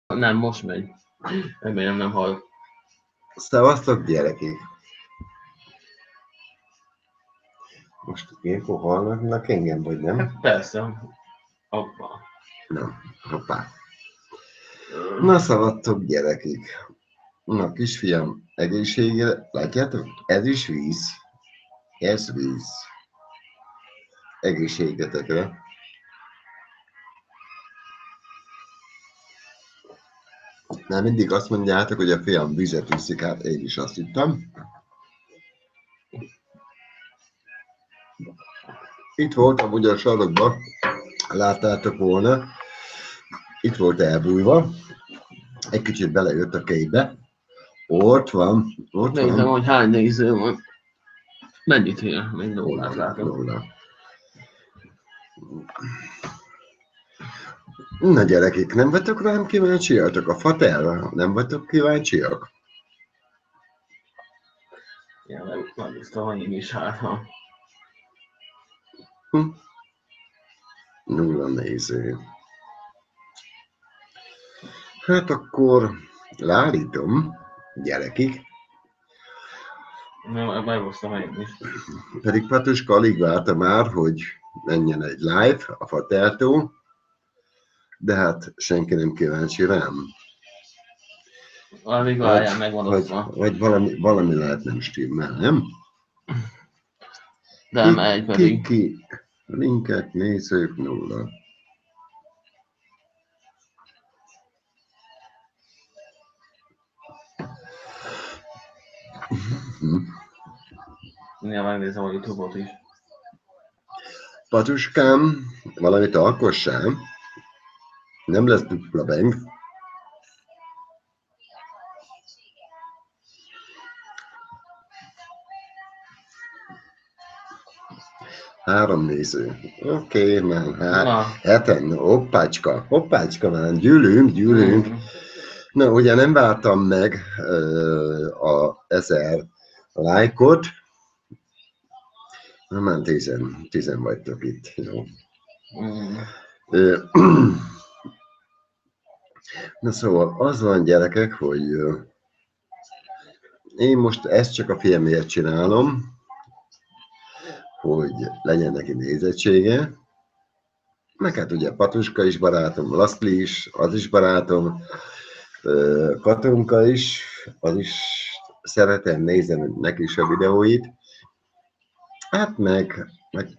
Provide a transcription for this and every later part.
Nem, most megy. Remélem nem hal. Szevasztok, gyerekek! Most ilyenkor hallnak engem, vagy nem? Hát persze. Abba. Nem. Hoppá. Na, szavaztok, gyerekek! Na, kisfiam, egészségére, látjátok? Ez is víz. Ez víz. Egészségetekre. Már mindig azt mondjátok, hogy a fiam vizet iszik, hát én is azt hittem. Itt voltam ugye a sarokban, láttátok volna. Itt volt elbújva. Egy kicsit belejött a képbe. Ott van, ott Nézem, van. hogy hány néző van. Mennyit ér? Még nullát látom. Nulla. Na gyerekek, nem vagytok rám kíváncsiak? A Faterra nem vagytok kíváncsiak? Ja, megnéztem, hogy én is hát. Nulla néző. Hát akkor leállítom, gyerekek. Megosztom én is. Pedig Patuska alig várta már, hogy menjen egy live a Fatertól, de hát senki nem kíváncsi rám. Alig várjál, megvan osztva. Vagy valami lehet nem stimmel, nem? De megy pedig. Ki? Linkek, nézők, nulla. Ja, megnézem a YouTube-ot is. Patuskám, valamit alkossál. Nem lesz dupla bank. Három néző. Oké, már heten. Hoppácska már. Gyűlünk. Na, ugye nem vártam meg a 1000 lájkot. Na, már 10 vagytok itt. Jó. Na szóval az van, gyerekek, hogy én most ezt csak a filmért csinálom, hogy legyen neki nézettsége. Meg hát ugye Patuska is barátom, Laszkli is, az is barátom, Katonka is, az is szeretem, nézem neki is a videóit. Hát meg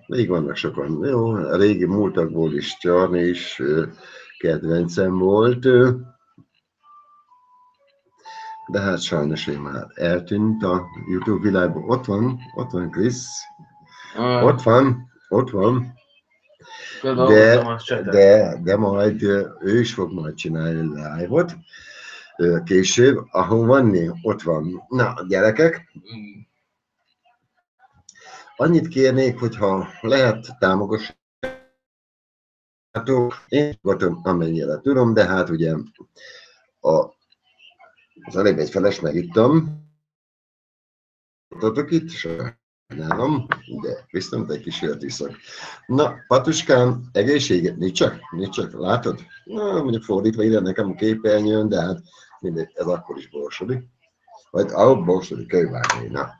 még vannak sokan. Jó, a régi múltakból is Csarni is kedvencem volt. De hát sajnos ő már eltűnt a YouTube világban. Ott van Krisz. Ott van. De majd ő is fog majd csinálni live-ot később, ahol van, ott van. Na, gyerekek, annyit kérnék, hogyha lehet támogassátok, én támogatom, amennyire tudom, de hát ugye az előbb egy feles megittam, tudtok itt, sajnálom, de viszont egy kis sört iszok. Na, Patuskám, egészséget, nincs csak, látod? Na, mondjuk fordítva ide nekem a képernyőn, de hát mindegy, ez akkor is borsodik. Vagy borsodik, kővárné, na.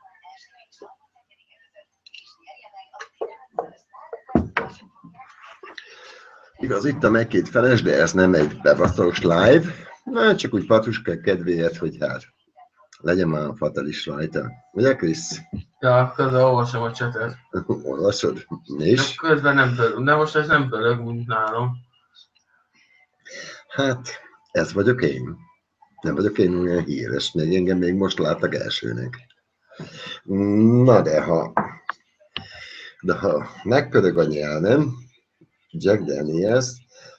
Igaz, ittam egy-két feles, de ez nem egy bebasztós live. Na, csak úgy Patuska kedvéért, hogy hát legyen már a fatal is rajta. Ugye, Krisz? Ja, közben olvasom a csetet. Olvasod? És? De közben nem pörög, de most ez nem pörög, mint nálam. Hát, ez vagyok én. Nem vagyok én olyan híres, még engem még most láttak elsőnek. Na de ha megpörög a nyelvem, Jack Daniels,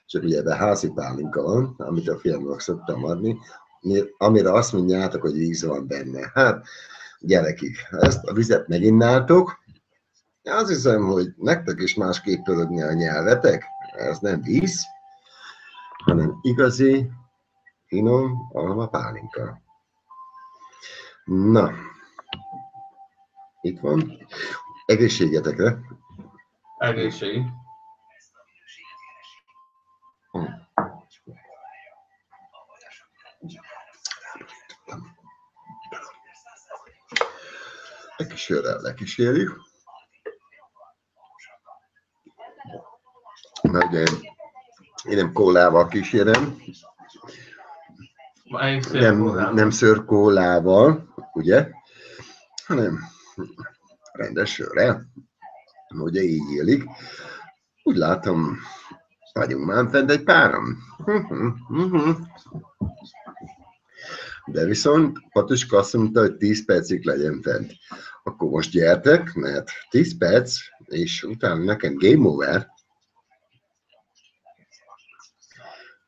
csak ugye ebben házi pálinka van, amit a fiamnak szoktam adni, amire azt mondjátok, hogy víz van benne. Hát, gyerekik, ezt a vizet meginnáltok, azt hiszem, hogy nektek is másképp pörögni a nyelvetek, ez nem víz, hanem igazi, finom alma pálinka. Na, itt van. Egészségetekre. Egészség. Egy kis sörrel lekísérjük. Mert ugye én nem kólával kísérem, nem szőrkólával, ugye, hanem rendes sörrel, ugye így élik. Úgy látom, vagyunk már fent egy páran. De viszont Patuska azt mondta, hogy 10 percig legyen fent. Akkor most gyertek, mert 10 perc, és utána nekem game over.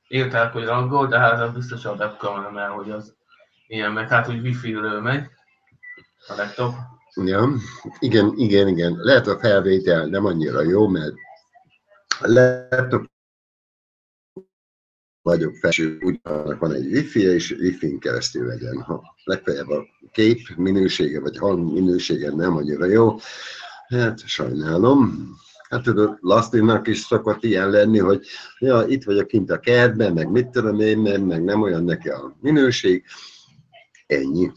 Írták, hogy raggol, de hát biztos a webkamera, mert hogy az ilyen, meg hát úgy wifi-ről megy a laptop. Ja, igen. Lehet a felvétel nem annyira jó, mert a laptop vagyok felső, ugyanak van egy wifi, és wifi-n keresztül legyen. Ha legfeljebb a kép minősége, vagy hang minősége nem annyira jó, hát sajnálom. Hát tudod, Lasztinnak is szokott ilyen lenni, hogy ja, itt vagyok kint a kertben, meg mit tudom én, meg nem olyan neki a minőség. Ennyi.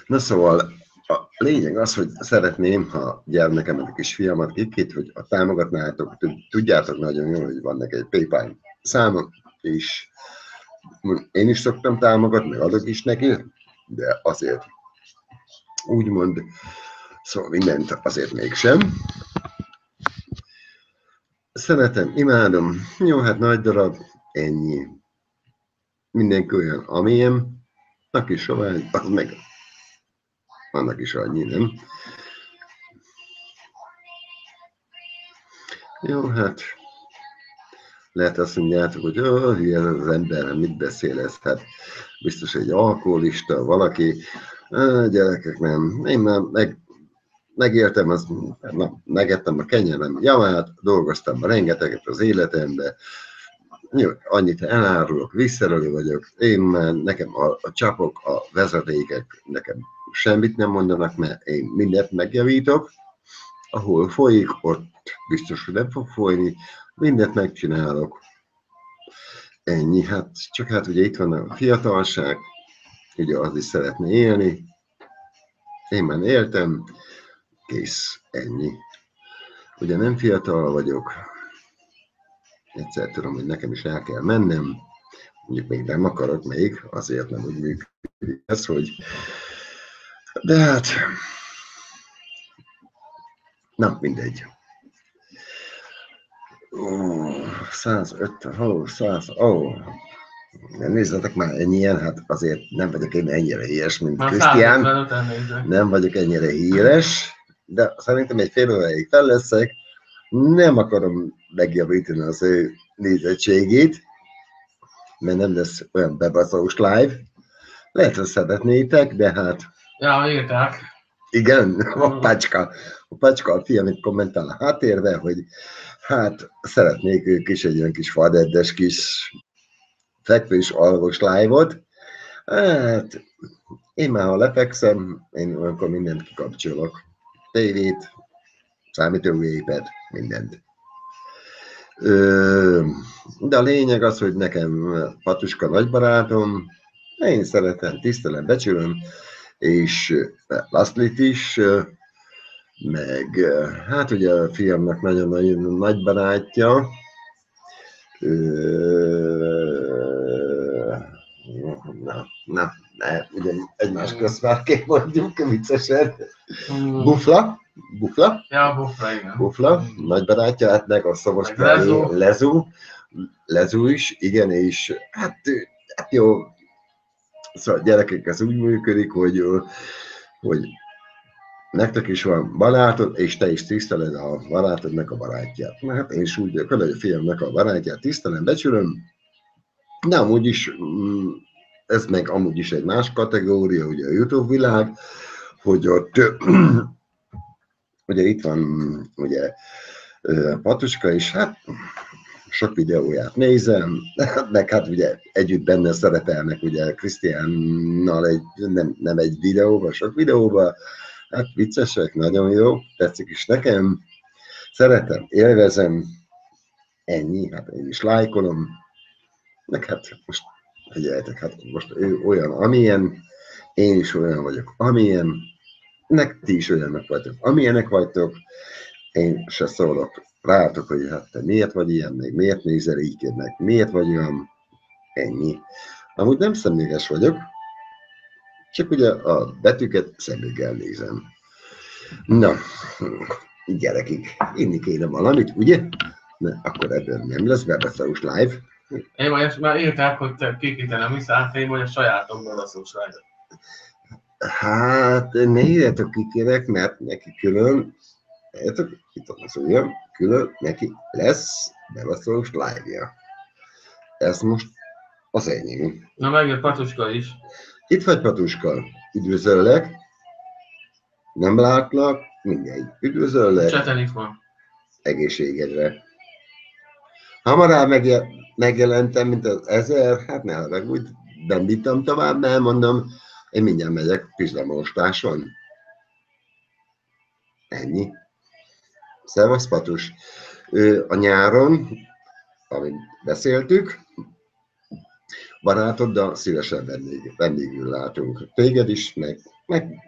Na szóval a lényeg az, hogy szeretném, ha gyermekemet, a kisfiamat kikét, hogy a támogatnátok, tudjátok nagyon jól, hogy van neki egy PayPal száma, és én is szoktam támogatni, meg adok is neki, de azért úgymond, szóval mindent azért mégsem. Szeretem, imádom, jó, hát nagy darab, ennyi. Mindenki olyan, amilyen, aki sovány, az meg annak is annyi, nem? Jó, hát lehet azt mondjátok, hogy hülye az ember, mit beszél ez, hát biztos egy alkoholista, valaki, gyerekek nem, én már megéltem, megettem a kenyerem javát, dolgoztam rengeteget az életembe, jó, annyit elárulok, visszaroló vagyok, én már, nekem a csapok, a vezetékek, nekem semmit nem mondanak, mert én mindent megjavítok, ahol folyik, ott biztos, hogy nem fog folyni, mindent megcsinálok. Ennyi, hát csak hát ugye itt van a fiatalság, ugye az is szeretne élni, én már éltem, kész, ennyi. Ugye nem fiatal vagyok, egyszer tudom, hogy nekem is el kell mennem, mondjuk még nem akarok még, azért nem úgy működik ez, hogy de hát nem mindegy. 150, 100, nézzetek már ennyien, hát azért nem vagyok én ennyire híres, mint Krisztián. Nem vagyok ennyire híres, de szerintem egy fél óráig fel leszek. Nem akarom megjavítani az ő nézettségét, mert nem lesz olyan bebaszós live. Lehet, hogy szeretnétek, de hát... Ja, írták. Igen, a Pacska, a fiam itt kommentál a háttérbe, hogy hát szeretnék ők is egy olyan kis fadeddes kis fekvés alvos live-ot. Hát én már ha lefekszem, én olyankor mindent kikapcsolok. Tévét, számítógépet, mindent. De a lényeg az, hogy nekem Patuska nagybarátom, én szeretem, tisztelem, becsülöm, és Lasztlit is, meg hát ugye a fiamnak nagyon-nagyon nagy barátja. Ugye egymás közvárként mondjuk, viccesen. Bufla? Ja, Bufla, igen. Bufla, nagy barátja, hát meg a Szoboskári Lezu is, igen, és hát jó, szóval gyerekek, ez úgy működik, hogy nektek is van barátod, és te is tiszteled a barátodnak a barátját. Hát én is úgy vagyok, hogy a fiamnak a barátját tisztelem, becsülöm, de amúgy is, ez meg amúgy is egy más kategória, ugye a YouTube világ, hogy ott, ugye itt van ugye Patuska is, hát sok videóját nézem, meg hát ugye együtt benne szerepelnek ugye Krisztiánnal nem egy videóban, sok videóban, hát viccesek, nagyon jó, tetszik is nekem, szeretem, élvezem, ennyi, hát én is lájkolom. Meg hát most figyeljetek, hát most ő olyan, amilyen, én is olyan vagyok, amilyen, ti is olyanok vagytok, amilyenek vagytok, én se szólok rátok, hogy hát te miért vagy ilyen, még miért nézel így, meg miért vagy olyan, ennyi. Amúgy nem szemléges vagyok, csak ugye a betűket szemüggel nézem. Na, gyerekik, inni kéne valamit, ugye? Na, akkor ebből nem lesz Bebeszarus live. Én majd már írták, hogy te kikítenem vissza, én majd a sajátomból Bebeszarus live. Hát, ne írjátok ki kérek, mert neki külön, itt van az ujjam, külön neki lesz Bebeszarus live-ja. Ez most az enyém. Na megjött Patuska is. Itt vagy Patuska, üdvözöllek. Nem látlak, mindegy. Üdvözöllek. Cseten itt van. Egészségedre. Hamarabb megjelentem, mint az 1000, hát ne haragudj, nem bíztam tovább, mert mondom, én mindjárt megyek pizsamostáson. Ennyi. Szevasz, Patus. A nyáron, amit beszéltük, barátoddal szívesen vendégül látunk. Téged is,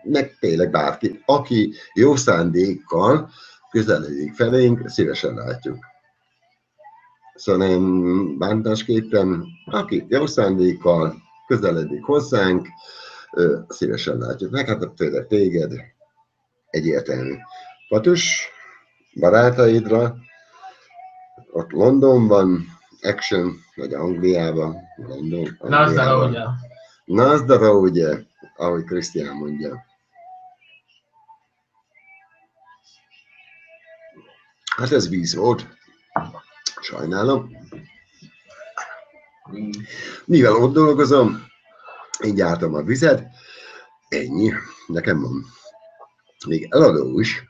meg tényleg bárki, aki jó szándékkal közeledik felénk, szívesen látjuk. Szóval nem bántásképpen, aki jó szándékkal közeledik hozzánk, szívesen látjuk. Meg hát tényleg téged egyértelmű. Patus, barátaidra, ott Londonban, Action, vagy Angliában, London, Nazdara, ugye? Nazdara, ugye, ahogy Krisztián mondja. Hát ez víz volt. Sajnálom. Mivel ott dolgozom, én gyártom a vizet, ennyi. Nekem van még eladó is.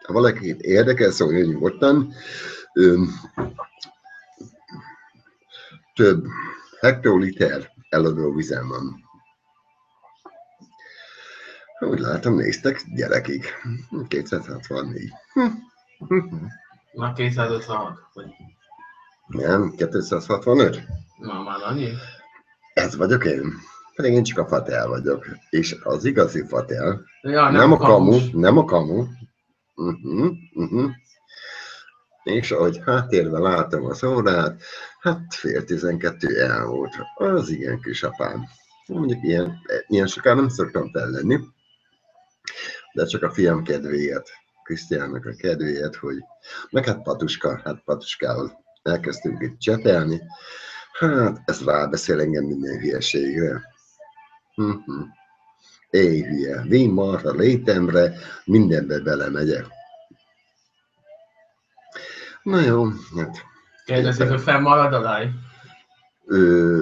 Ha valakit érdekel, szóljon nyugodtan. Több hektoliter eladó vizem van. Úgy látom, néztek, gyerekig. 264. Már 256. Vagy... Nem, 265. Na, már annyi? Ez vagyok én. Pedig én csak a fatel vagyok. És az igazi fatel. Ja, Nem a kamu. Nem a kamu. És ahogy háttérben látom az órát, hát 11:30 elmúlt. Az igen kisapám. Mondjuk ilyen sokára nem szoktam fellenni. De csak a fiam kedvéért, Krisztiánnak a kedvéért, hogy meg hát Patuskával elkezdtünk itt csetelni. Hát ez rábeszél engem minden hülyeségre. Éj hülye, vén marha létemre, mindenbe belemegyek. Na jó, hát... Kérdezik, hogy fennmarad a live?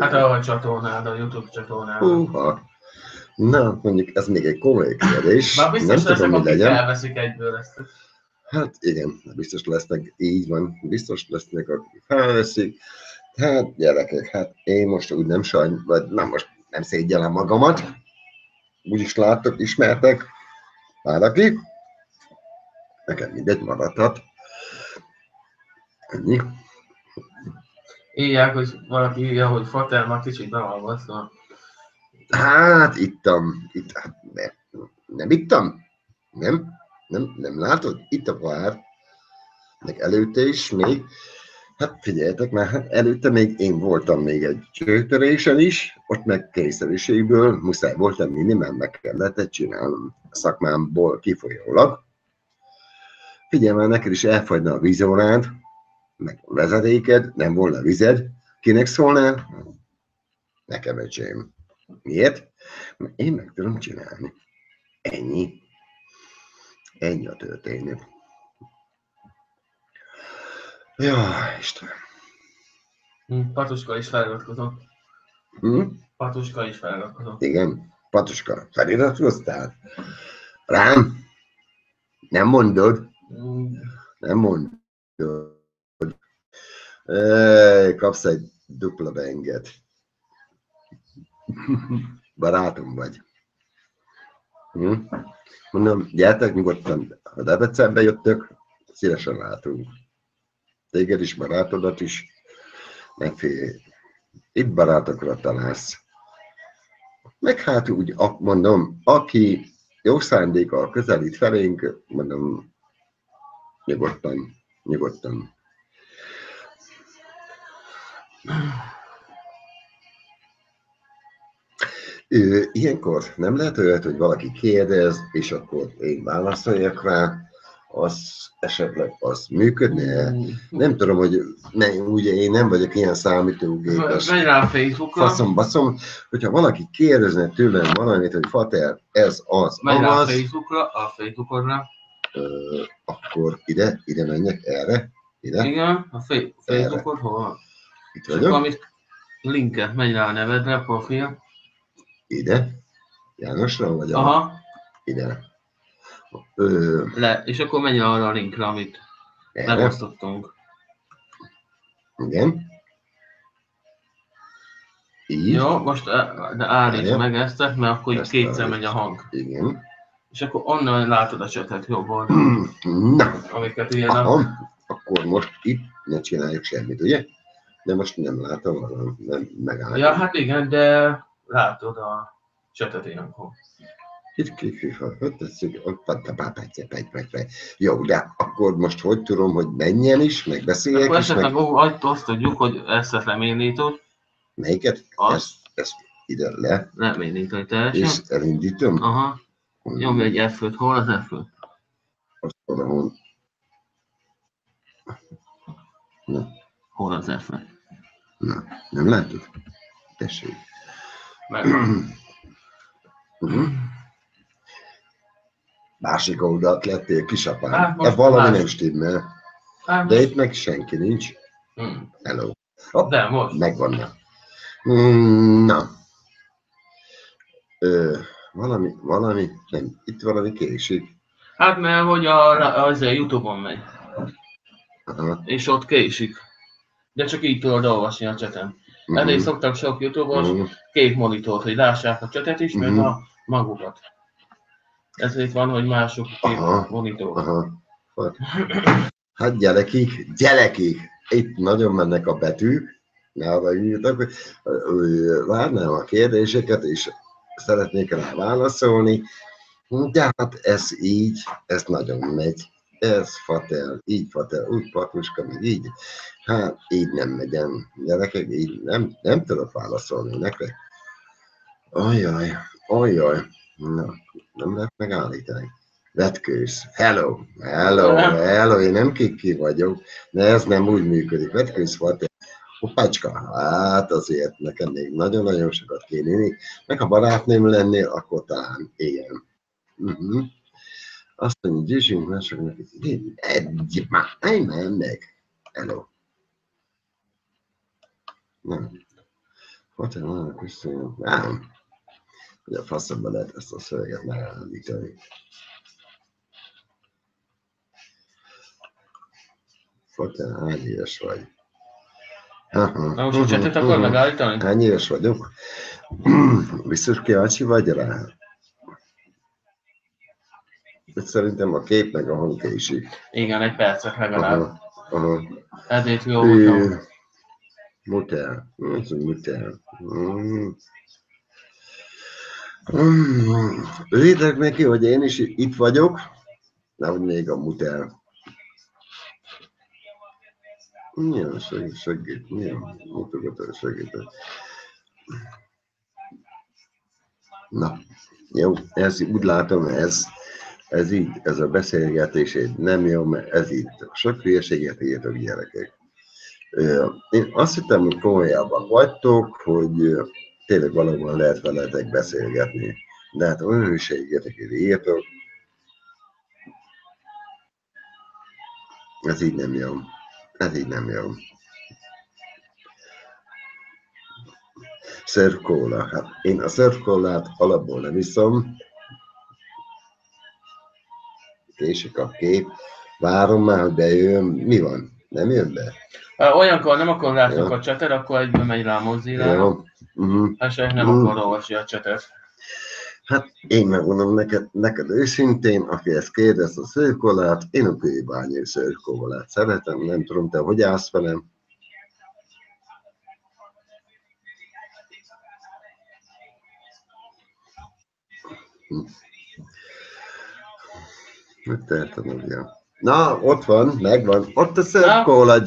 Hát a csatornád, a YouTube csatornád. Na, mondjuk ez még egy komoly kérdés. Már biztos nem tudom, lesznek, hogy akik legyen. elveszik egyből ezt. Hát igen, biztos lesznek, így van, biztos lesznek, akik felveszik. Hát gyerekek, hát én most úgy nem vagy most nem szégyellem magamat. Úgyis láttok, ismertek, báraki. Nekem mindegy maradhat. Ennyi. Írják, hogy valaki írja, hogy Fater már kicsit behalva, szóval... Hát ittam, nem ittam? Nem látod? Itt a pohár. Meg előtte is még. Hát figyeljetek, mert előtte még én voltam még egy csőtörésen is, ott meg kényszerűségből muszáj voltam inni, mert meg kellett csinálnom a szakmámból kifolyólag. Figyelj már, neked is elfagyna a vízórád, meg a vezetéked, nem volna vized. Kinek szólnál? Nekem, öcsém. Miért? Mert én meg tudom csinálni. Ennyi. Ennyi a történet. Jaj, Istenem. Patuska is feliratkozott. Patuska is feliratkozott. Igen, Patuska, feliratkoztál? Rám? Nem mondod? Nem mondod. Kapsz egy dupla benget. Barátom vagy. Mondom, gyertek nyugodtan, ha Debrecenbe jöttök, szívesen látunk. téged is, barátodat is, megfél. Itt barátokra találsz. Meg hát úgy mondom, aki jó szándékkal közelít felénk, mondom, nyugodtan. Ilyenkor nem lehet olyat, hogy valaki kérdez, és akkor én válaszoljak rá, az esetleg az működne. Nem tudom, hogy ugye én nem vagyok ilyen számítógépes. Menj rá a Facebookra. Faszom, hogyha valaki kérdezne tőlem valamit, hogy Fater, ez az, menj rá a az, Facebookra, a Facebookodra. Akkor ide menjek, erre, ide. Igen, a Facebookod hol? Itt És vagyok. akkor amit linket, menj rá a nevedre, a profil. Ide. Jánosra vagy? Aha. Ide. És akkor menj arra a linkre, amit Erre. megosztottunk. Igen. Így. Jó, most de állítsd meg ezt, mert akkor így Ezt kétszer megy a hang. Igen. És akkor onnan látod a csetet jobb oldalon. Na, Amiket ilyen akkor most itt ne csináljuk semmit, ugye? De most nem látom, nem megállom. Ja, hát igen, de látod a csetet ilyenkor. Itt jó, de akkor most hogy tudom, hogy menjen is, meg beszéljek akkor is, esetleg meg... azt tudjuk, hogy ezt leménítod. Melyiket? Ezt ide le. Leménítod teljesen. És elindítom. Aha. Nyomj egy F5, hol az F5? Azt valahol. Na. Hol az F5? Na, nem látod? Tessék. Meg. Másik oldalt lettél, kisapám. Hát valami nem stimmel. Hát De itt meg senki nincs. Hello. De most. Megvannak. Na. Valami, nem, itt valami késik. Hát mert hogy az YouTube-on megy. Aha. És ott késik. De csak így tudod olvasni a cseten. Ezért szoktak sok YouTube-os két monitort, hogy lássák a csetet is, meg a magukat. Ezért van, hogy mások két monitor. Aha. Hát gyerekik, itt nagyon mennek a betűk. Ne arra írtak, hogy várnám a kérdéseket, és szeretnék rá válaszolni. De hát ez így, ez nagyon megy. Ez Fater, így Fater, úgy Patuska, meg így. Hát így nem megyen. Gyerekek, így nem tudok válaszolni nektek. Ajjaj. Na, nem lehet megállítani. Vetkősz. Hello, én nem kiki vagyok, de ez nem úgy működik. Vetkősz Fater. Hoppácska, hát azért nekem még nagyon-nagyon sokat kéne inni. Meg ha barátnőm lennél, akkor talán igen. Azt mondja, gyűjtsünk másoknak, állj már meg. Hello. Nem. Fater, vannak köszönjük. Nem. Hogy a faszomban lehet ezt a szöveget megállítani. Fater, hány éves vagy? Na most a csetet akar megállítani? Hány éves vagyok? Biztos kíváncsi vagy rá? Szerintem a kép meg a hang késik. Igen, egy percet legalább. Aha. Ezért jó voltam. Muter. Írják neki, hogy én is itt vagyok, nehogy még a muter. Milyen segít, milyen mutogató segít. Na, jó, ez úgy látom, ez így, ez a beszélgetés nem jó, mert ez így sok hülyeséget írtok, gyerekek. Én azt hittem, hogy komolyabban vagytok, hogy tényleg valóban lehet veletek beszélgetni. De hát olyan hülyeséget írtok, ez így nem jó. Surf-cola. Hát én a surf-colát alapból nem iszom. Késik a kép. Várom már, hogy bejön. Mi van? Nem jön be? Olyankor nem akar látni a csetet, akkor egyben megy rá a Mozilla. Esetleg nem akar olvasni a csetet. Hát én megmondom neked őszintén, aki ezt kérdez a szőrkolát, én a kőbányai szőrkolát szeretem, nem tudom, te hogy állsz velem. Na, ott van, megvan. Ott a szőrkóla,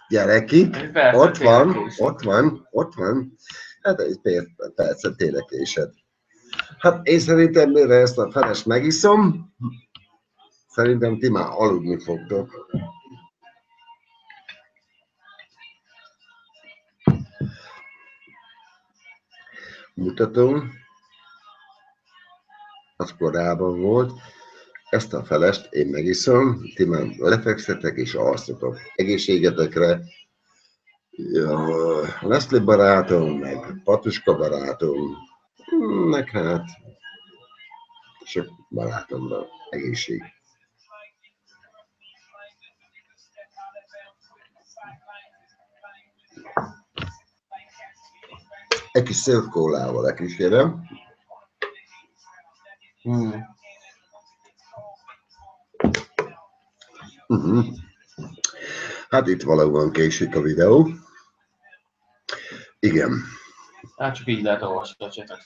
gyerekik. Ott van. Hát egy percet tényleg késed. Hát én szerintem, mire ezt a felest megiszom, szerintem ti már aludni fogtok. Mutatom. Az korábban volt. Ezt a felest én megiszom, ti már lefekszetek és alszatok. Egészségetekre. Ja, Leslie barátom, meg Patuska barátom, meg hát sok barátomra egészség. Egy kis szőrkólával lekísérem. Hát itt valóban késik a videó. Igen. Hát csak így lehet olvasni a csetet.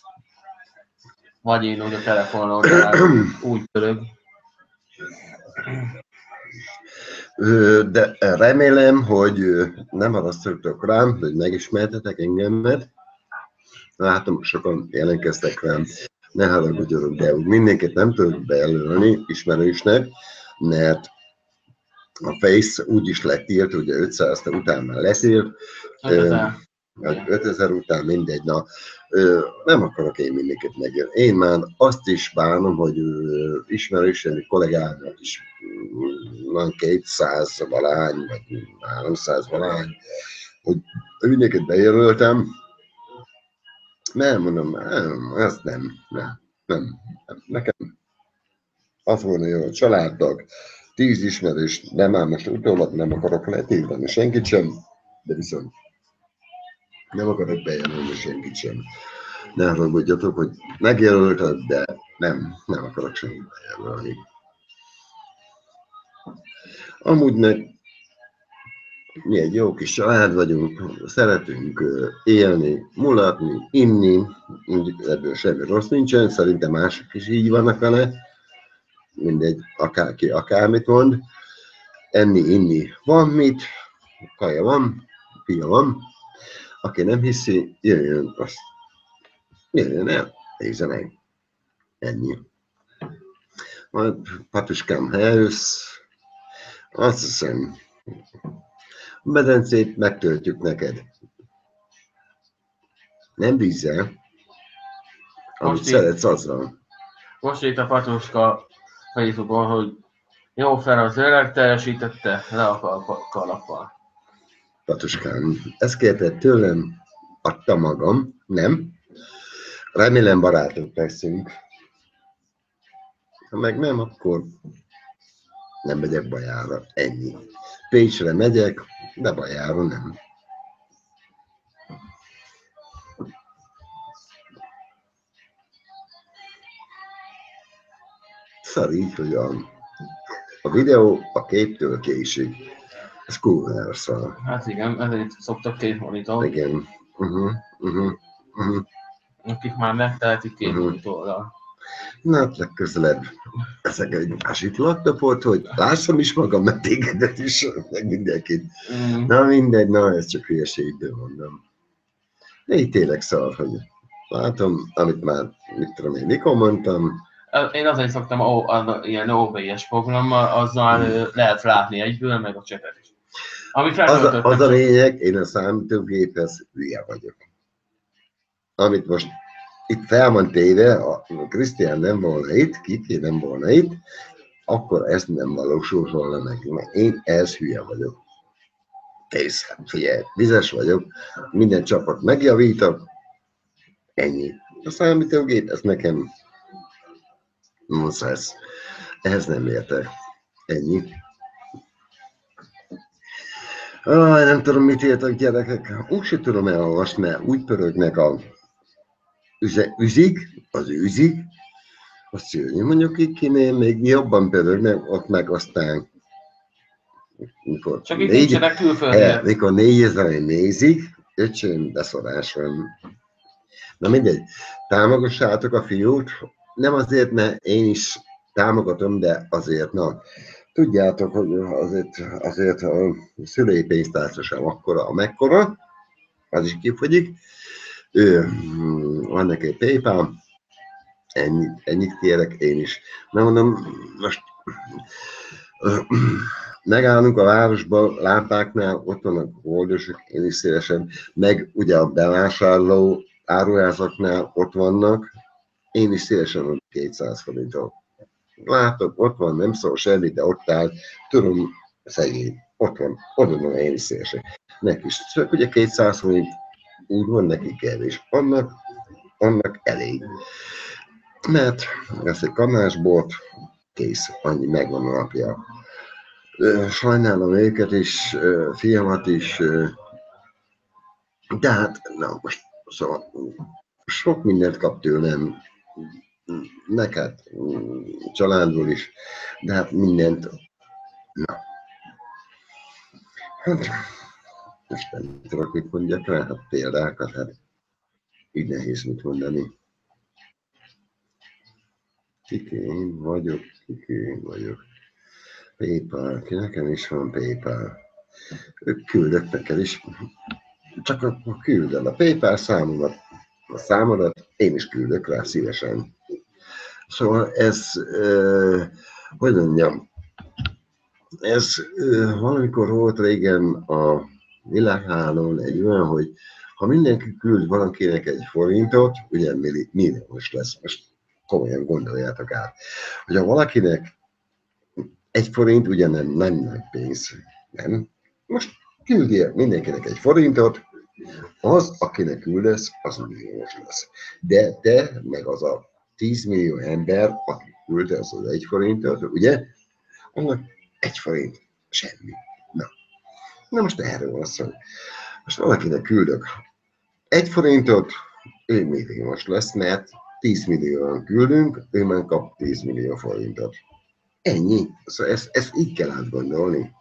Vagy én úgy a telefonon, úgy pörög. De remélem, hogy nem harasztottok rám, hogy megismertetek engemet. Látom, sokan jelentkeztek rám. Ne haragudjatok, de úgy mindenkit nem tudok bejelölni ismerősnek, mert a Face úgy is lett írt, ugye 500 után már letírt. 5000 után mindegy, na, nem akarok én mindenkit megjelölni. Én már azt is bánom, hogy ismerősen kollégának is van 200 valány, vagy 300 valány, hogy mindenkit bejelöltem. Nem, mondom, ezt nem. Nekem az volna jó, a családtag, 10 ismerős, nem ám most utólag nem akarok letiltani senkit sem, de viszont nem akarok bejelölni senkit sem. Ne haragudjatok, hogy megjelöltek, de nem akarok senkit bejelölni. Amúgy meg mi egy jó kis család vagyunk, szeretünk élni, mulatni, inni, ebből semmi rossz nincsen, szerintem mások is így vannak vele, mindegy, akárki akármit mond, enni, inni, van mit, kaja van, pia van, aki nem hiszi, jöjjön el, nézze meg, ennyi. Majd Patuskám, ha eljössz, azt hiszem, a medencét megtöltjük neked. Nem vízzel, amit szeretsz azzal. Most itt a Patuska Facebookon, hogy jó fel az öreg teljesítette, le a kalappal. Patuskám, ezt kérted tőlem, adtam magam, nem? Remélem barátok leszünk. Ha meg nem, akkor nem megyek Bajára, ennyi. Pécsre megyek, de Bajára nem. Szar így, hogy a videó a képtől késik. Ez kurva szar. Hát igen, ezért szoktak két monitor. Igen. Akik már megtehetik két monitorral. Na, hát legközelebb ezek egy másik laptopot, hogy lássam is magam, meg tégedet is, meg mindenkit. Na mindegy, na ez csak hülyeségből mondom. De így tényleg szar, hogy látom, amit már, mit tudom én, mikor mondtam. Én azért szoktam ilyen OBS programmal, azzal lehet látni egyből, meg a csetet is. Az a lényeg, én a számítógéphez hülye vagyok. Amit most itt fel van téve, a Krisztián nem volna itt, Kiki nem volna itt, akkor ezt nem valósul volna meg, mert én ez hülye vagyok. Kész, hát figyelj, vizes vagyok, minden csapat megjavítok, ennyi. A számítógép, ez nekem nonsense. Ehhez nem értek. Ennyi. Nem tudom, mit értek gyerekek. Úgy sem tudom elolvasni, mert úgy pörögnek a üzik, azt szülni. Mondjuk kinél még jobban pörögnek, ott meg aztán mikor csak itt nincsenek külföldiek. Mikor 4000-en nézik, öcsém, beszorás van. Na mindegy, támogassátok a fiút, nem azért, mert én is támogatom, de azért, na, tudjátok, hogy azért a szülői pénztársaság akkora, amekkora, az is kifogyik. Van neki PayPal, ennyit kérek én is. Na mondom, most megállunk a városban, lámpáknál, ott vannak oldosok, én is szívesen, meg ugye a bevásárló áruházaknál ott vannak, én is szívesen mondom 200 forintot. Látok, ott van, nem szól semmi, de ott áll, tudom, szegény, ott van, odaadom én is szívesen. Neki is, csak ugye 200 forint úgy van neki kevés, annak elég. Mert ez egy kanásbort, kész, annyi megvan a napja. Sajnálom őket is, fiamat is, de hát, na most, szóval sok mindent kap tőlem, neked, családból is, de hát mindent, na. Hát, most nem tudok, mit mondjak rá, hát példákat, hát így nehéz mit mondani. Kikén vagyok. PayPal, nekem is van PayPal. Ők küldök neked is. Csak akkor küldöd a PayPal számodat, én is küldök rá szívesen. Szóval ez, hogy mondjam, ez valamikor volt régen a világhálón egy olyan, hogy ha mindenki küld valakinek egy forintot, ugye milliós lesz, most komolyan gondoljátok át, hogy ha valakinek egy forint, ugye nem nagy pénz, nem? Most küldjél mindenkinek egy forintot, az, akinek küldesz, az milliós lesz. De te, meg az a 10 millió ember, aki küldte az egy forintot, ugye? Annak egy forint, semmi. Na most erről van szó. Most valakinek küldök egy forintot, ő milliós lesz, mert 10 millióan küldünk, ő már kap 10 millió forintot. Ennyi. Szóval ezt így kell átgondolni.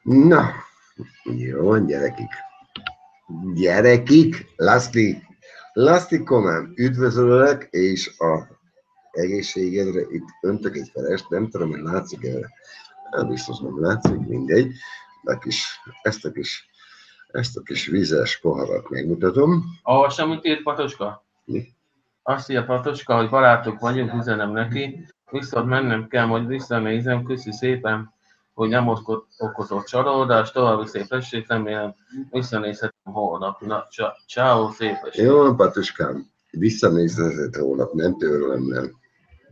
Na, jó van, gyerekik, Laszti komám, üdvözöllek, és a egészségedre itt öntök egy felest, nem tudom, hogy látszik-e, biztos nem látszik, mindegy, de ezt a kis vizes poharat megmutatom. Olvassam, mit írt Patoska? Mi? Azt írja Patoska, hogy barátok vagyunk, üzenem neki, viszont mennem kell, majd visszanézem, köszi szépen, hogy nem okozott csalódást, további szép estét, remélem visszanézhetem holnap. Na, ciao, szép estét. Jó, Patoskám, visszanézheted holnap, nem törölöm le.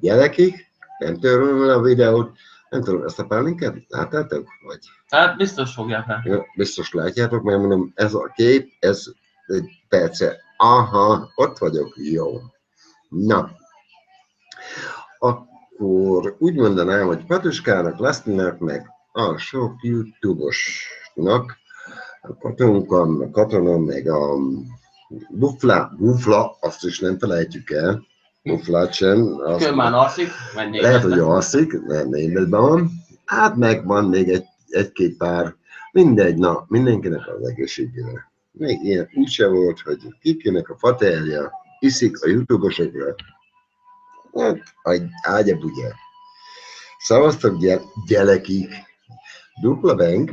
Gyerekik, nem törölöm le a videót, nem tudom, ezt a pálinkát láttátok? Vagy? Hát biztos fogják látni. Ja, biztos látjátok, mert mondom, ez a kép, ez egy perce. Aha, ott vagyok, jó. Na, akkor úgy mondanám, hogy Patuskának, Lasztinak, meg a sok YouTube-osnak, a Katonon, meg a Bufla, azt is nem felejtjük el, Buflát sem. Külmán alszik, lehet, hogy alszik, nem németben van. Hát meg van még egy-két pár, mindegy, na, mindenkinek az egészségére. Még ilyen úgyse volt, hogy kikinek a faterja, iszik a YouTube-osokra. Hát, ágya bugya. Szavaztok, gyerekik. Dupla bank.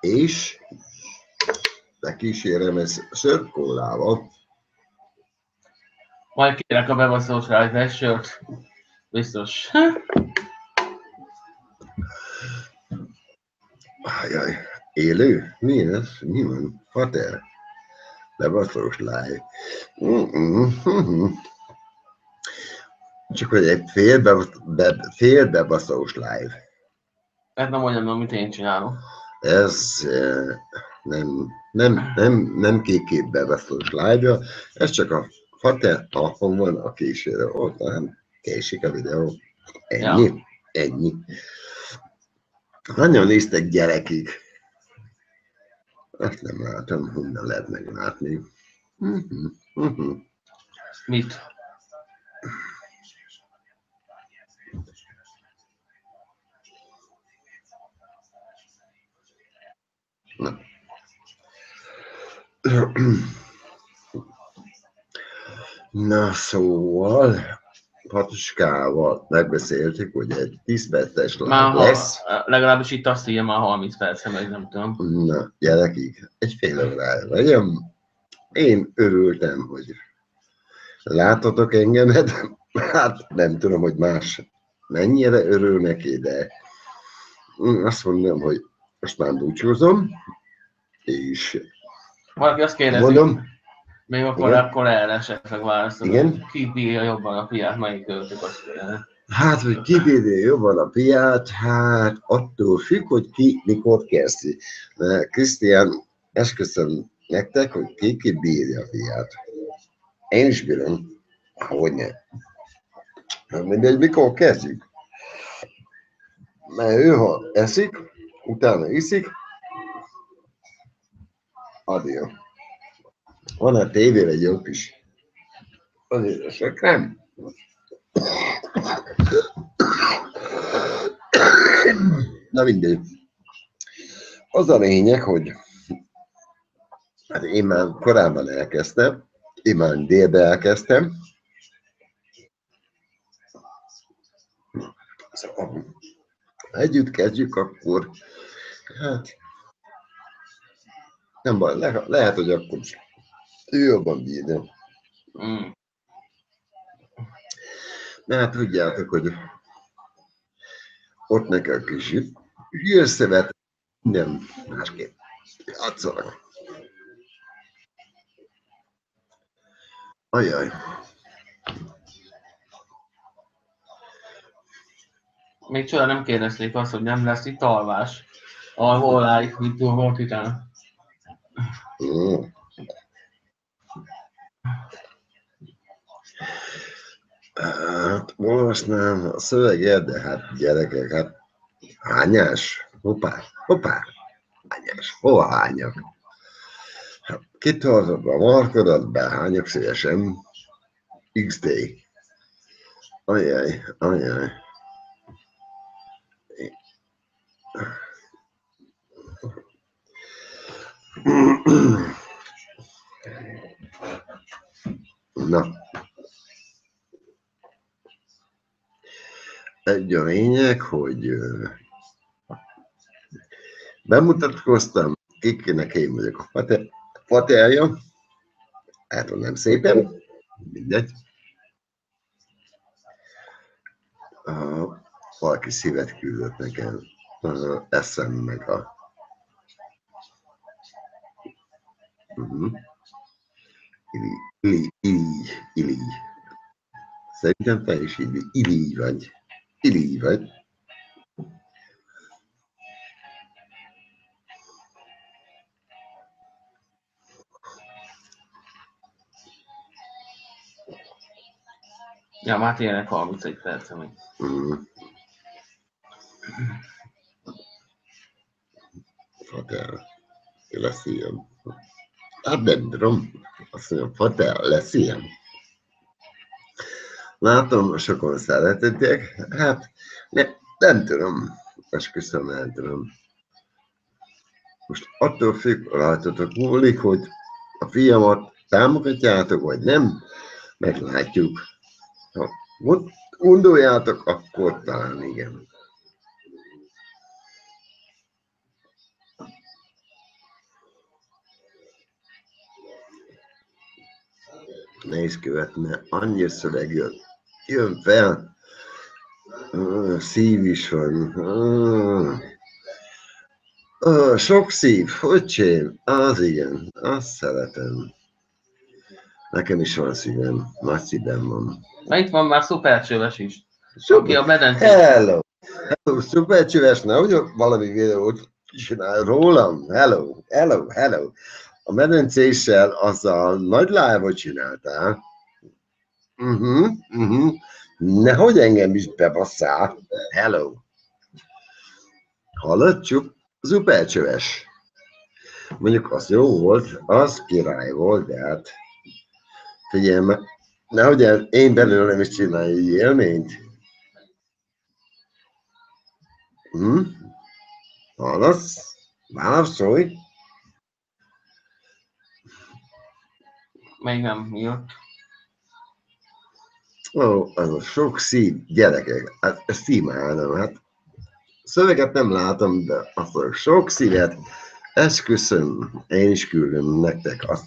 És lekísérem ezt szörkólával. Majd kérek a bebaszós rá egy sört. Biztos. Ajaj, élő? Mi ez? Mi van? Fater? Bebaszós live. Csak hogy egy félbebaszós live. Hát nem mondjam, amit én csinálom. Ez nem kék bebaszós live-ja, ez csak a fater talpon van a későre. Ott nem késik a videó. Ennyi. Ja. Ennyi. Nagyon néztek gyerekig. Ezt nem látom, honnan lehet meglátni. Mit? Na. Na szóval, Patuskával megbeszéltük, hogy egy 10 perces live lesz. Legalábbis itt azt írja már 30 percre, meg nem tudom. Na, gyerekig, egy fél órája vagyok. Én örültem, hogy látotok engemet. Hát nem tudom, hogy más mennyire örül neki, de azt mondom, hogy most már búcsúzom, és valaki azt kérdezi, mondom, még akkor erre esetleg válaszolom. Igen? Ki bírja jobban a piát, melyik őtök azt kérdezi. Hát, hogy ki bírja jobban a piát, hát attól függ, hogy ki mikor kezdi. Krisztián, esküszöm nektek, hogy ki bírja a piát. Én is bírom. Hogyne. Mindegy, mikor kezdjük. Mert ő, ha eszik, utána iszik, adja. Van a tévére egy jó kis az édesek, nem? Na mindegy. Az a lényeg, hogy hát én már korábban elkezdtem, én már délbe elkezdtem. Szóval, együtt kezdjük, akkor hát nem baj, lehet, hogy akkor ő jobban bírja. Mert tudjátok, hogy ott nekem kis hírszövet, nem másképp játszanak. Ajaj. Még csoda nem kérdezték azt, hogy nem lesz itt alvás. Hol állít, mit volt utána. Hát olvasnám a szöveget, de hát gyerekek, hát hányás? Hoppá, hányás, hova hányak? Hát kitartod a markodat, behányok szívesen. X-Day. Ajaj. Na. Egy a lényeg, hogy bemutatkoztam, kikinek én vagyok a Paterja. Hát nem szépen, mindegy. Valaki szívet küldött nekem, eszem meg a... Ili. Szerintem te is Ili vagy. Ili vagy. Ja, már tényleg 31 perc, még. Fater, lesz ilyen. Hát nem tudom, azt mondja, Fater, lesz ilyen. Látom, sokan szeretetek, hát nem tudom, esküszöm, nem tudom. Most attól függ, rajtatok múlik, hogy a fiamat támogatjátok, vagy nem, meglátjuk. Ha gondoljátok, akkor talán igen. Nehéz követni, mert annyi szöveg jön fel, szív is van. Sok szív, öcsém, az igen, azt szeretem. Nekem is van szívem, nagy szívem van. Na itt van már Szupercsöves is. Aki a medencét. Hello, Szupercsöves, nehogy valami videót csinál rólam. Hello. A medencéssel azzal nagy live-ot csináltál. Nehogy engem is bebasszál. Hello. Hallod, Szupercsöves? Mondjuk az jó volt, az király volt, de hát figyelj meg, nehogy én belőlem is csinálj egy élményt. Hallasz? Válaszolj? Még nem jött. Ó, az a sok szív, gyerekek, hát ezt imádom, hát szöveget nem látom, de azt a sok szívet, esküszöm, én is küldöm nektek azt.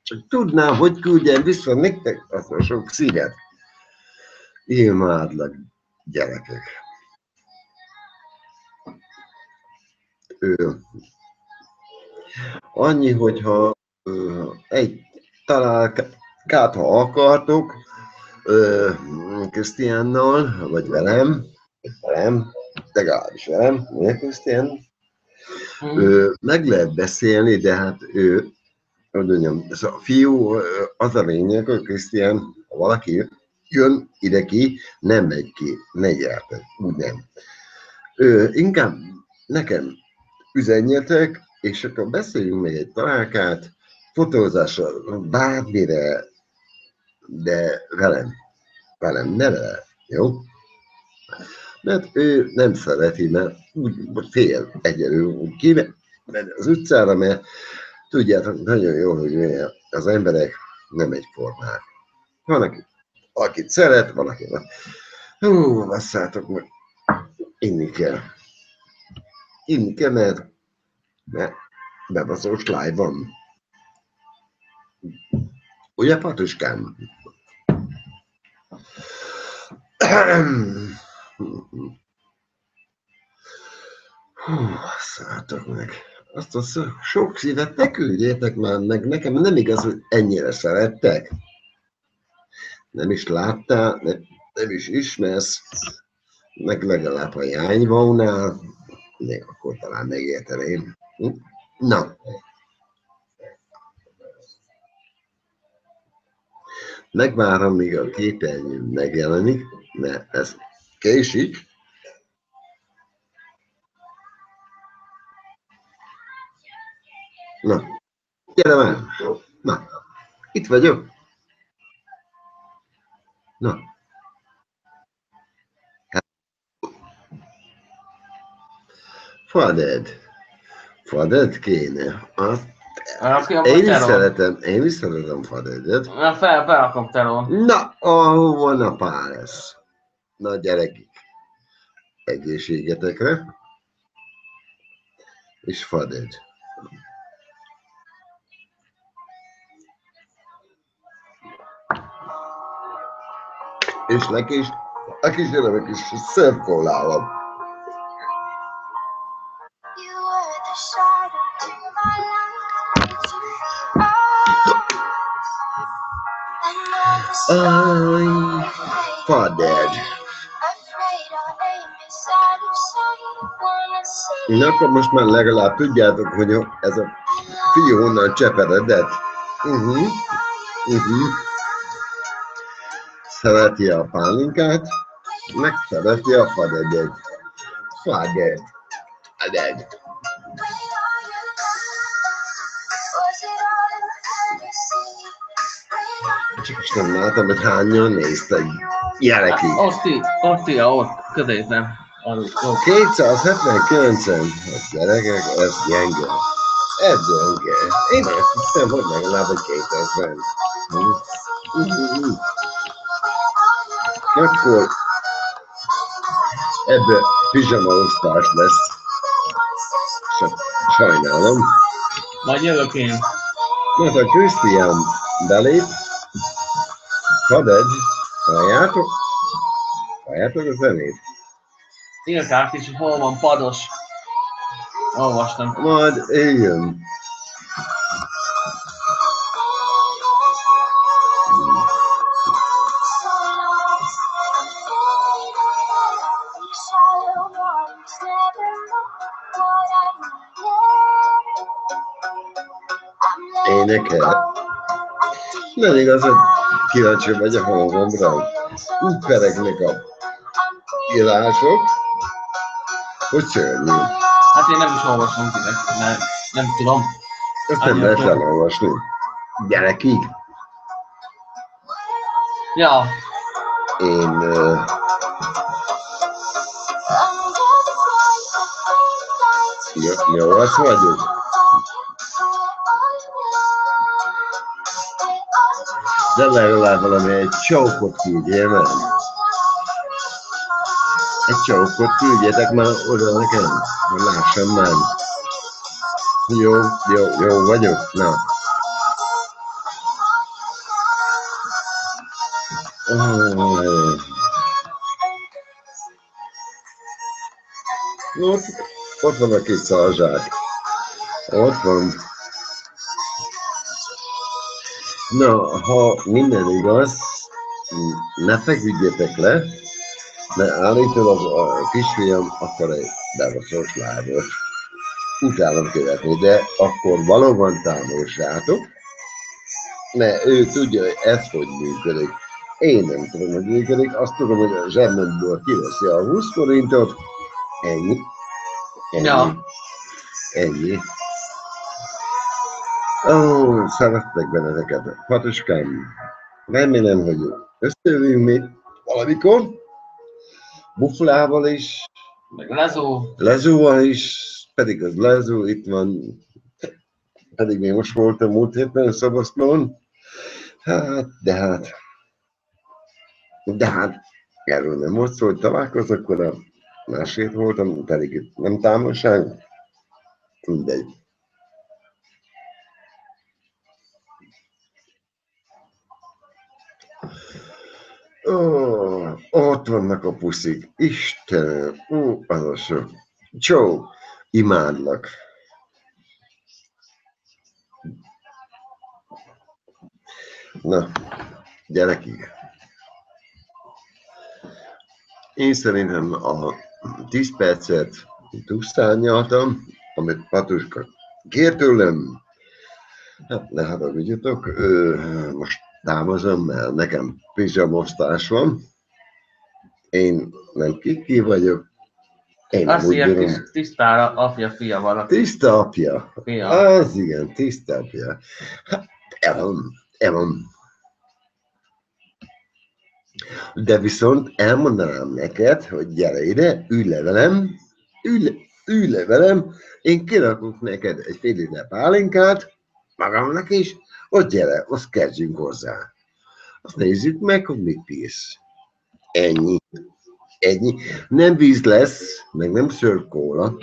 Csak tudnám, hogy küldjem vissza nektek azt a sok szívet. Imádlak, gyerekek. Annyi, hogyha egy találkát, ha akartok, Krisztiánnal, vagy velem, legalábbis velem, Krisztián, meg lehet beszélni, de hát hogy mondjam, ez a fiú, az a lényeg, hogy Krisztián, ha valaki jön ide ki, nem megy ki, ne gyertek, úgy nem. Inkább nekem üzenjetek, és akkor beszéljünk meg egy találkát, fotózásra, bármire, de velem, ne vele, jó? Mert ő nem szereti, mert fél egyelő kimegy az utcára, mert tudjátok nagyon jól, hogy az emberek nem egyformák. Van, akit szeret, van, aki nem. Hú, basszátok meg, inni kell, mert bebaszós live van. Ugye, Patuskám? Hú, basszátok meg. Azt a sok szívet ne küldjétek már meg, nekem nem igaz, hogy ennyire szerettek. Nem is láttál, nem is ismersz, meg legalább a Jányvaunál, még akkor talán megérteném. Na. Megvárom, míg a képernyőn megjelenik, mert ez késik. Na, gyere már! Na, itt vagyok. Na. Faded kéne. Én is szeretem Fadedet. Felrakom telón. Na, ahol van a Páles. Na gyerekek, egészségetekre. És Faded. És neki is, a kisgyerekek is szebb kólával. Faded. Na, akkor most már legalább tudjátok, hogy ez a fiú honnan cseperedett. Szereti a pálinkát, meg szereti a Fadedet. Faded. Csak is nem látom, hogy hányan néztek. Gyerekek. Ott középen. 279-en. Gyerekek, ez gyenge. Én ezt hiszem, hogy legalább egy 2000. Akkor ebből pizsama osztás lesz. Sajnálom. Majd jövök én. Mert a Krisztián belép. Faded, halljátok? Halljátok a zenét? Írták is, hogy hol van Pados. Olvastam. Majd éljön. Énekel. Nem igaz, hogy kíváncsi vagy a hangomra. Úgy peregnek a írások, hogy szörnyű. Hát én nem is olvasom ki, mert nem tudom. Ezt nem lehet elolvasni. Gyerekig. Ja. Én... 8 vagyok. De legalább valami egy csókot küldjél el. Egy csókot küldjetek már oda nekem, hogy lássam már. Jó vagyok? Na. Ott van a kis szalzsák. Ott van. Na, ha minden igaz, ne feküdjetek le, mert állítólag a kisfiam akar egy bebaszós lábot utálom követni, de akkor valóban támogassátok, mert ő tudja, hogy ez hogy működik. Én nem tudom, hogy működik, azt tudom, hogy a zsebemből kiveszi a 20 forintot, ennyi. Ja. Ennyi. Szeretlek benneteket, Patuskám. Remélem, hogy összejövünk még valamikor. Buflával is. Meg Lezó. Lezóval is. Pedig az Lezó itt van. Pedig még most voltam múlt héten Szabaszlón. De hát erről nem volt szó, hogy találkozok, akkor a másért voltam, pedig itt nem távolság. Mindegy. Ott vannak a puszik. Istenem, az a sok. Csó, imádlak. Na, gyerekig. Én szerintem a 10 percet túlszárnyaltam, amit Patuska kért tőlem. Hát ne haragudjatok, most távozom, mert nekem pizsamosztás van. Én nem kiki vagyok. Én Azt úgy bírom. Tisztára apja, fia valaki. Tiszta apja. Fia. Az igen, tiszta apja. Hát, elom. De viszont elmondanám neked, hogy gyere ide, ülj le velem, én kirakok neked egy fél liter pálinkát, magamnak is, ott gyere, azt kezdjünk hozzá. Azt nézzük meg, hogy mit bírsz. Ennyi. Nem víz lesz, meg nem szörkóla,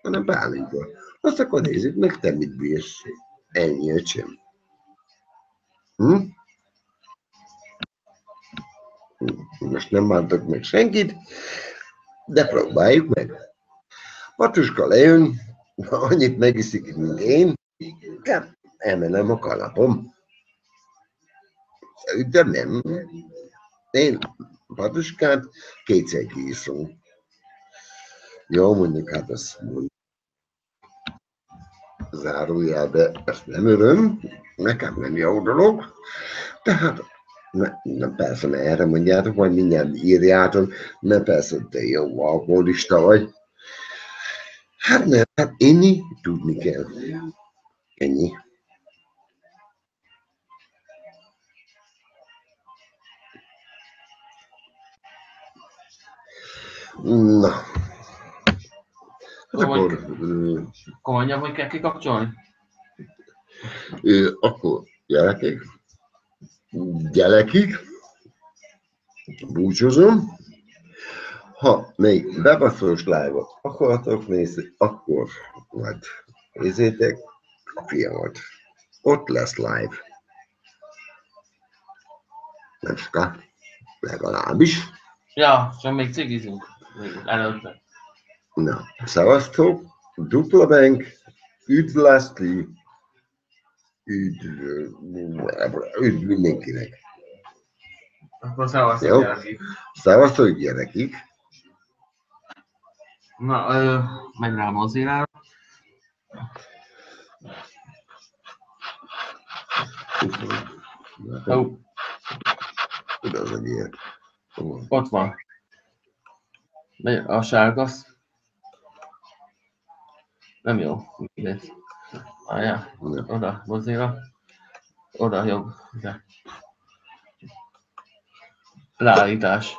hanem pálinka. Azt akkor nézzük meg, te mit bírsz. Ennyi, öcsém. Most nem bántok meg senkit, de próbáljuk meg. Patuska lejön, ha annyit megiszik, mint én, emelem a kalapom. Szerintem nem. Én Patuskát kétszer kiiszom. Jó, mondjuk, hát azt mondjuk. Zárójelbe, ezt nem öröm, nekem nem jó dolog, tehát persze, ne erre mondjátok, majd mindjárt írjátok, mert persze, te jó alkoholista vagy. Hát nem, hát inni tudni kell. Ennyi. Na. Hát akkor Komolyabb, hogy kell kikapcsolni? Akkor gyerekek, búcsúzom. Ha még bebaszós live-ot akartok nézni, akkor majd nézzétek a fiamat. Ott lesz live. Nem soká, legalábbis. Ja, csak még cigizünk előtte. Na, szevasztok, Dupla Bank, üdv László, üdv mindenkinek. Akkor szevasztok, gyerekek. Szevasztok, gyerekek. Na, menj rá a Mozilla-ra. Az egy ilyen. Ott van. A sárgasz. Nem jó. Várjál, oda, mozdulja. Oda jobb. De. Leállítás.